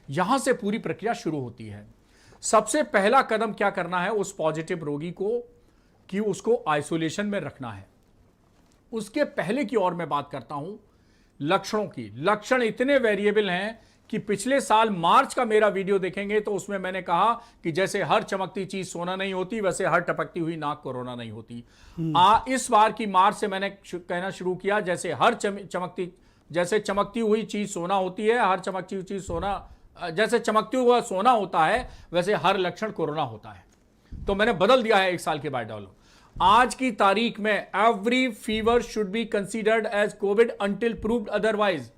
यहां से पूरी प्रक्रिया शुरू होती है। सबसे पहला कदम क्या करना है उस पॉजिटिव रोगी को कि उसको आइसोलेशन में रखना है। उसके पहले की ओर मैं बात करता हूं लक्षणों की। लक्षण इतने वेरिएबल हैं कि पिछले साल मार्च का मेरा वीडियो देखेंगे तो उसमें मैंने कहा कि जैसे हर चमकती चीज सोना नहीं होती, वैसे हर टपकती हुई नाक कोरोना नहीं होती। इस बार की मार्च से मैंने कहना शुरू किया जैसे हर चमकती हुई चीज सोना होती है, हर चमकती हुई चीज सोना, जैसे चमकती हुआ सोना होता है वैसे हर लक्षण कोरोना होता है। तो मैंने बदल दिया है एक साल के बाद डालो। आज की तारीख में every fever should be considered as COVID until proved otherwise.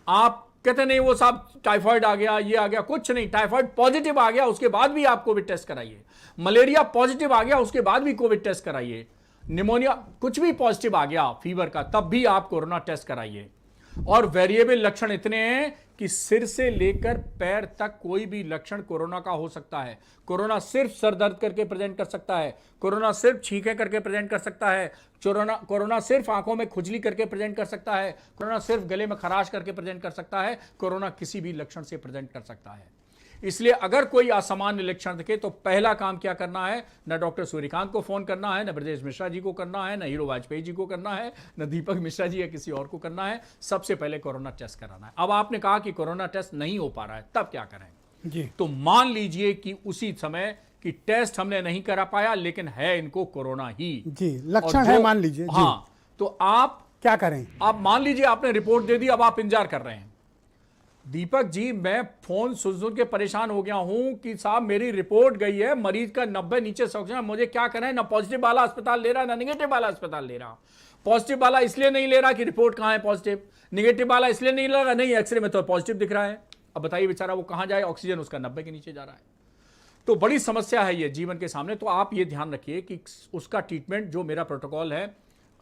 आप कहते नहीं वो साहब टाइफाइड आ गया, ये आ गया, कुछ नहीं। टाइफाइड पॉजिटिव आ गया उसके बाद भी आप कोविड टेस्ट कराइए। मलेरिया पॉजिटिव आ गया उसके बाद भी कोविड टेस्ट कराइए। निमोनिया कुछ भी पॉजिटिव आ गया फीवर का तब भी आप कोरोना टेस्ट कराइए। और वेरिएबल लक्षण इतने हैं कि सिर से लेकर पैर तक कोई भी लक्षण कोरोना का हो सकता है। कोरोना सिर्फ सर दर्द करके प्रेजेंट कर सकता है, कोरोना सिर्फ छींकें करके प्रेजेंट कर सकता है, कोरोना सिर्फ आंखों में खुजली करके प्रेजेंट कर सकता है, कोरोना सिर्फ गले में खराश करके प्रेजेंट कर सकता है, कोरोना किसी भी लक्षण से प्रेजेंट कर सकता है। इसलिए अगर कोई असामान्य लक्षण दिखे तो पहला काम क्या करना है, न डॉक्टर सूर्यकांत को फोन करना है, न ब्रजेश मिश्रा जी को करना है, न हीरो वाजपेयी जी को करना है, न दीपक मिश्रा जी या किसी और को करना है। सबसे पहले कोरोना टेस्ट कराना है। अब आपने कहा कि कोरोना टेस्ट नहीं हो पा रहा है, तब क्या करें जी। तो मान लीजिए कि उसी समय कि टेस्ट हमने नहीं करा पाया लेकिन है इनको कोरोना ही जी, लक्षण है मान लीजिए। हाँ, तो आप क्या करें? आप मान लीजिए आपने रिपोर्ट दे दी, अब आप इंतजार कर रहे हैं। दीपक जी मैं फोन सुन के परेशान हो गया हूं कि साहब मेरी रिपोर्ट गई है, मरीज का 90 नीचे ऑक्सीजन, मुझे क्या करें? ना पॉजिटिव वाला अस्पताल ले रहा, ना निगेटिव वाला अस्पताल ले रहा। पॉजिटिव वाला इसलिए नहीं ले रहा कि रिपोर्ट कहां है पॉजिटिव, निगेटिव वाला इसलिए नहीं ले रहा, नहीं एक्सरे में तो पॉजिटिव दिख रहा है। अब बताइए बेचारा वो कहां जाए, ऑक्सीजन उसका 90 के नीचे जा रहा है। तो बड़ी समस्या है ये जीवन के सामने। तो आप ये ध्यान रखिए कि उसका ट्रीटमेंट जो मेरा प्रोटोकॉल है,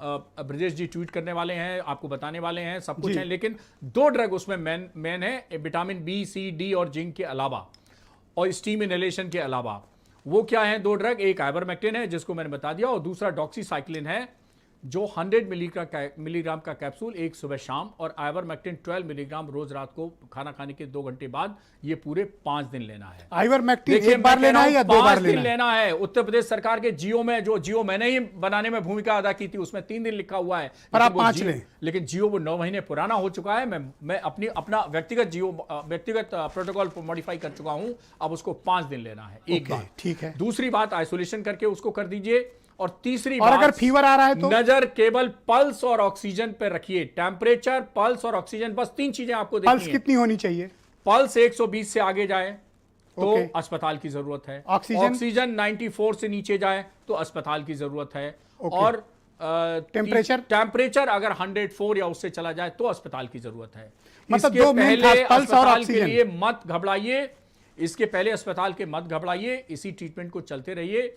ब्रजेश जी ट्वीट करने वाले हैं, आपको बताने वाले हैं, सब कुछ है, लेकिन 2 ड्रग उसमें मेन है, विटामिन बी, सी, डी और जिंक के अलावा और स्टीम इनहेलेशन के अलावा। वो क्या है 2 ड्रग? एक आइवरमेक्टिन है जिसको मैंने बता दिया, और दूसरा डॉक्सीसाइक्लिन है जो 100 मिलीग्राम का कैप्सूल एक सुबह शाम, और आइवरमेक्टिन 12 मिलीग्राम रोज रात को खाना खाने के 2 घंटे बाद। ये पूरे 5 दिन लेना है। आइवरमेक्टिन एक बार लेना है या 2 बार लेना है? उत्तर प्रदेश सरकार के जियो में, जो जियो मैंने ही बनाने में भूमिका अदा की थी, उसमें 3 दिन लिखा हुआ है, पर आप 5 लें। लेकिन जियो वो 9 महीने पुराना हो चुका है। मैं अपना व्यक्तिगत प्रोटोकॉल मॉडिफाई कर चुका हूं। अब उसको 5 दिन लेना है एक बार। ठीक है। दूसरी बात, आइसोलेशन करके उसको कर दीजिए। और तीसरी और अगर फीवर आ रहा है तो नजर केवल पल्स और ऑक्सीजन पर रखिए। टेम्परेचर, पल्स और ऑक्सीजन, बस 3 चीजें आपको देखनी है। पल्स कितनी होनी चाहिए? पल्स 120 से आगे जाए तो अस्पताल की जरूरत है। ऑक्सीजन 94 से नीचे जाए तो अस्पताल की जरूरत है। और टेम्परेचर अगर 104 या उससे चला जाए तो अस्पताल की जरूरत है। मतलब इसके पहले पल्स और अस्पताल के ऑक्सीजन लिए मत घबराइए, इसके पहले अस्पताल के मत घबराइए, इसी ट्रीटमेंट को चलते रहिए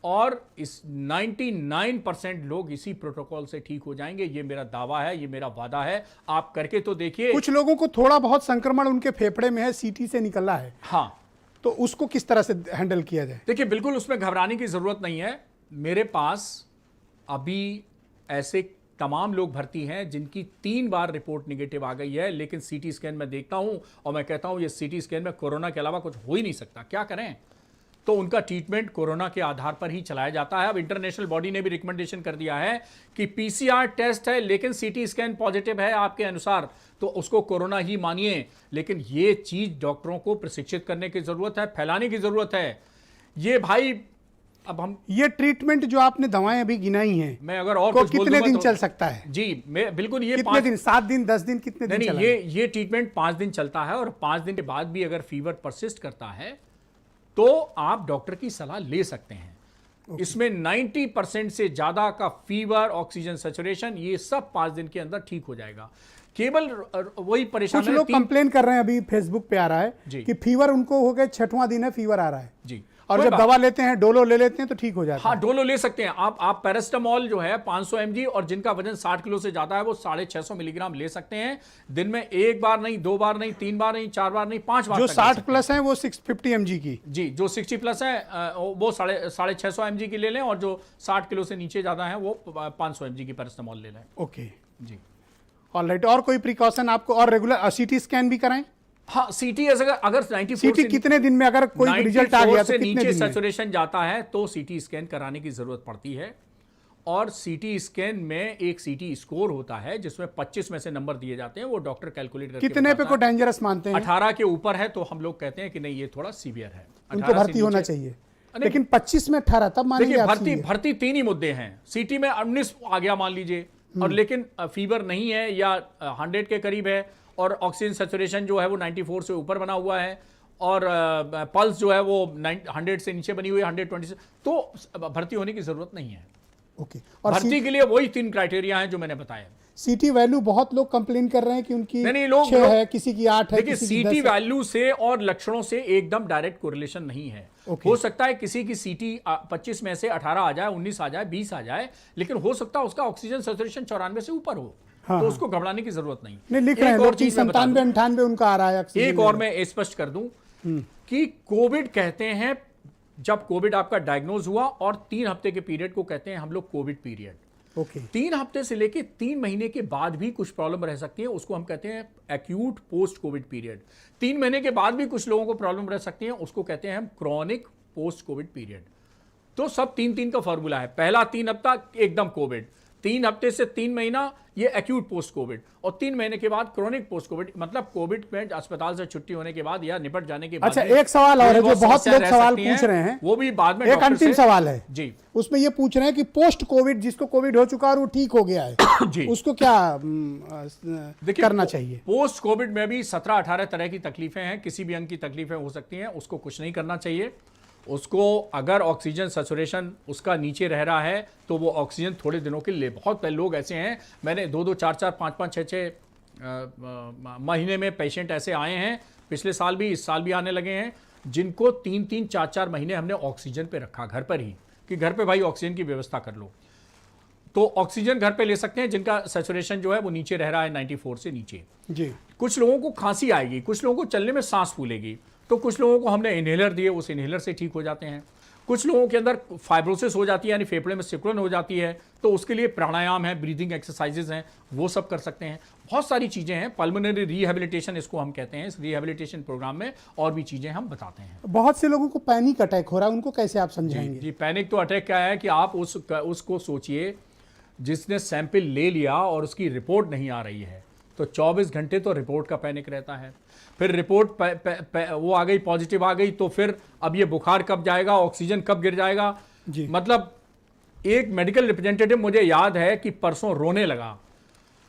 और इस 99% लोग इसी प्रोटोकॉल से ठीक हो जाएंगे। ये मेरा दावा है, ये मेरा वादा है। आप करके तो देखिए। कुछ लोगों को थोड़ा बहुत संक्रमण उनके फेफड़े में है, सीटी से निकला है, हाँ, तो उसको किस तरह से हैंडल किया जाए? देखिए बिल्कुल उसमें घबराने की जरूरत नहीं है। मेरे पास अभी ऐसे तमाम लोग भर्ती हैं जिनकी 3 बार रिपोर्ट निगेटिव आ गई है, लेकिन सीटी स्कैन में देखता हूं और मैं कहता हूं ये सीटी स्कैन में कोरोना के अलावा कुछ हो ही नहीं सकता, क्या करें? तो उनका ट्रीटमेंट कोरोना के आधार पर ही चलाया जाता है। अब इंटरनेशनल बॉडी ने भी रिकमेंडेशन कर दिया है कि पीसीआर टेस्ट है लेकिन सीटी स्कैन पॉजिटिव है आपके अनुसार, तो उसको कोरोना ही मानिए। लेकिन ये चीज डॉक्टरों को प्रशिक्षित करने की जरूरत है, फैलाने की जरूरत है। ये भाई अब हम ये ट्रीटमेंट जो आपने दवाएं अभी गिनाई हैं, मैं अगर और कुछ कितने दिन चल सकता है? जी मैं बिल्कुल ये कितने दिन, 7 दिन, 10 दिन, कितने दिन नहीं, ये ट्रीटमेंट 5 दिन चलता है और 5 दिन के बाद भी अगर फीवर परसिस्ट करता है तो आप डॉक्टर की सलाह ले सकते हैं। इसमें 90% से ज्यादा का फीवर, ऑक्सीजन सैचुरेशन, ये सब 5 दिन के अंदर ठीक हो जाएगा। केवल वही परेशानी, कुछ लोग कंप्लेन कर रहे हैं, अभी फेसबुक पे आ रहा है कि फीवर उनको हो गए 6वां दिन है, फीवर आ रहा है जी, और जब दवा लेते हैं, डोलो ले लेते हैं तो ठीक हो जाता है। हाँ, डोलो ले सकते हैं आप पैरास्टामोल जो है 500 mg, और जिनका वजन 60 किलो से ज्यादा है वो 650 मिलीग्राम ले सकते हैं दिन में। 1 बार नहीं, 2 बार नहीं, 3 बार नहीं, 4 बार नहीं, 5 बार। जो 60 प्लस है वो 650 mg की, जी, जो 60 प्लस है वो 650 mg की ले लें, और जो 60 किलो से नीचे ज्यादा है वो 500 mg की पैरास्टामोल ले लें। ओके जी, ऑलराइट। और कोई प्रिकॉशन आपको? और रेगुलर सीटी स्कैन भी कराएं? हाँ, सीटी अगर 94 सीटी कितने दिन में अगर कोई रिजल्ट आ गया तो से कितने नीचे दिन में? सैचुरेशन जाता है तो सीटी स्कैन कराने की जरूरत पड़ती है। और सीटी स्कैन में एक सीटी स्कोर होता है जिसमें 25 में से नंबर दिए जाते हैं, वो डॉक्टर कैलकुलेट करके कितने पे बताता को है। डेंजरस मानते हैं? 18 के ऊपर है तो हम लोग कहते हैं कि नहीं, ये थोड़ा सीवियर है, उनको 18 से भर्ती होना नीचे- चाहिए। लेकिन 25 में 18 तब मानेंगे देखिए, आप भर्ती सीवियर? भर्ती 3 ही मुद्दे हैं। सीटी में 19 आ गया मान लीजिए, और लेकिन फीवर नहीं है या 100 के करीब है, और ऑक्सीजन सैचुरेशन जो है वो 94 से ऊपर बना हुआ है, और पल्स जो है वो 100 से नीचे बनी हुई है, 120 से, तो भर्ती होने की जरूरत नहीं है। ओके। और भर्ती के लिए वही 3 क्राइटेरिया हैं जो मैंने बताया। सीटी वैल्यू बहुत लोग कंप्लेन कर रहे हैं कि उनकी नहीं, लोग 6 है, किसी की 8 है, देखिए, किसी की सीटी 10 है। वैल्यू से और लक्षणों से एकदम डायरेक्ट कोरिलेशन नहीं है। ओके। हो सकता है किसी की सीटी 25 में से 18 आ जाए, 19 आ जाए, 20 आ जाए, लेकिन हो सकता है उसका ऑक्सीजन सैचुरेशन 94 से ऊपर हो, तो उसको घबराने की जरूरत नहीं। नहीं, लिख रहे हैं एक लोग और कि चीज मैं बता दूं। 97-98 उनका आ रहा है ऑक्सीजन एक और मैं स्पष्ट कर दूं कि कोविड कहते हैं, जब कोविड आपका डायग्नोज हुआ, और 3 हफ्ते के पीरियड को कहते हैं हम लोग कोविड पीरियड। ओके। 3 हफ्ते से लेके 3 महीने के बाद भी कुछ प्रॉब्लम रह सकती है, उसको हम कहते हैं एक्यूट पोस्ट कोविड पीरियड। 3 महीने के बाद भी कुछ लोगों को प्रॉब्लम रह सकती है, उसको कहते हैं हम क्रॉनिक पोस्ट कोविड पीरियड। तो सब 3-3 का फॉर्मूला है। पहला 3 हफ्ता एकदम कोविड, 3 हफ्ते से 3 महीना ये एक्यूट पोस्ट कोविड, और 3 महीने के बाद क्रॉनिक पोस्ट कोविड, मतलब कोविड में अस्पताल से छुट्टी होने के बाद या निपट जाने के बाद। अच्छा, एक सवाल और है जो बहुत लोग सवाल पूछ रहे हैं, वो भी बाद में एक डॉक्टर अंतिम से- सवाल है जी उसमें ये पूछ रहे हैं कि पोस्ट कोविड, जिसको कोविड हो चुका और वो ठीक हो गया है जी, उसको क्या देखिए, करना चाहिए? पोस्ट कोविड में भी 17-18 तरह की तकलीफें हैं, किसी भी अंग की तकलीफें हो सकती हैं, उसको कुछ नहीं करना चाहिए। उसको अगर ऑक्सीजन सैचुरेशन उसका नीचे रह रहा है तो वो ऑक्सीजन थोड़े दिनों के लिए, बहुत लोग ऐसे हैं, मैंने 2-2, 4-4, 5-5, 6-6 महीने में पेशेंट ऐसे आए हैं, पिछले साल भी, इस साल भी आने लगे हैं, जिनको 3-3, 4-4 महीने हमने ऑक्सीजन पे रखा घर पर ही, कि घर पे भाई ऑक्सीजन की व्यवस्था कर लो। तो ऑक्सीजन घर पे ले सकते हैं जिनका सैचुरेशन जो है वो नीचे रह रहा है 94 से नीचे। जी। कुछ लोगों को खांसी आएगी, कुछ लोगों को चलने में सांस फूलेगी, तो कुछ लोगों को हमने इनहेलर दिए, उस इनहेलर से ठीक हो जाते हैं। कुछ लोगों के अंदर फाइब्रोसिस हो जाती है, यानी फेफड़े में सिकुड़न हो जाती है, तो उसके लिए प्राणायाम है, ब्रीदिंग एक्सरसाइजेज हैं, वो सब कर सकते हैं। बहुत सारी चीज़ें हैं, पल्मोनरी रिहेबिलिटेशन इसको हम कहते हैं। इस रिहेबिलिटेशन प्रोग्राम में और भी चीज़ें हम बताते हैं। बहुत से लोगों को पैनिक अटैक हो रहा है, उनको कैसे आप समझाएंगे? जी, पैनिक तो अटैक क्या है कि आप उसको सोचिए, जिसने सैंपल ले लिया और उसकी रिपोर्ट नहीं आ रही है, तो 24 घंटे तो रिपोर्ट का पैनिक रहता है। फिर रिपोर्ट वो आ गई, पॉजिटिव आ गई, तो फिर अब ये बुखार कब जाएगा, ऑक्सीजन कब गिर जाएगा। जी। मतलब एक मेडिकल रिप्रेजेंटेटिव मुझे याद है कि परसों रोने लगा,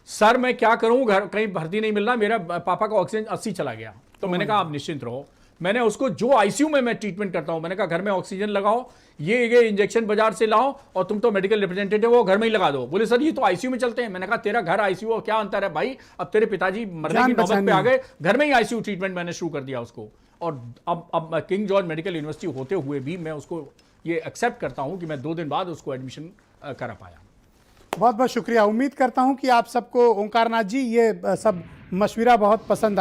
सर मैं क्या करूं, घर कहीं भर्ती नहीं मिल रहा, मेरा पापा का ऑक्सीजन 80 चला गया। तो मैंने कहा आप निश्चिंत रहो, मैंने उसको, जो आईसीयू में मैं ट्रीटमेंट करता हूं, मैंने कहा घर में ऑक्सीजन लगाओ, ये इंजेक्शन बाजार से लाओ, और तुम तो मेडिकल रिप्रेजेंटेटिव हो, घर में ही लगा दो। बोले सर ये तो आईसीयू में चलते हैं। मैंने कहा तेरा घर आईसीयू, क्या अंतर है भाई, अब तेरे पिताजी मरने की नौबत पे आ गए, घर में ही आईसीयू ट्रीटमेंट मैंने शुरू कर दिया उसको। और अब किंग जॉर्ज मेडिकल यूनिवर्सिटी होते हुए भी मैं उसको ये एक्सेप्ट करता हूं कि मैं 2 दिन बाद उसको एडमिशन करा पाया। बहुत बहुत शुक्रिया। उम्मीद करता हूं कि आप सबको, ओंकारनाथ जी, ये सब मशविरा बहुत पसंद आया।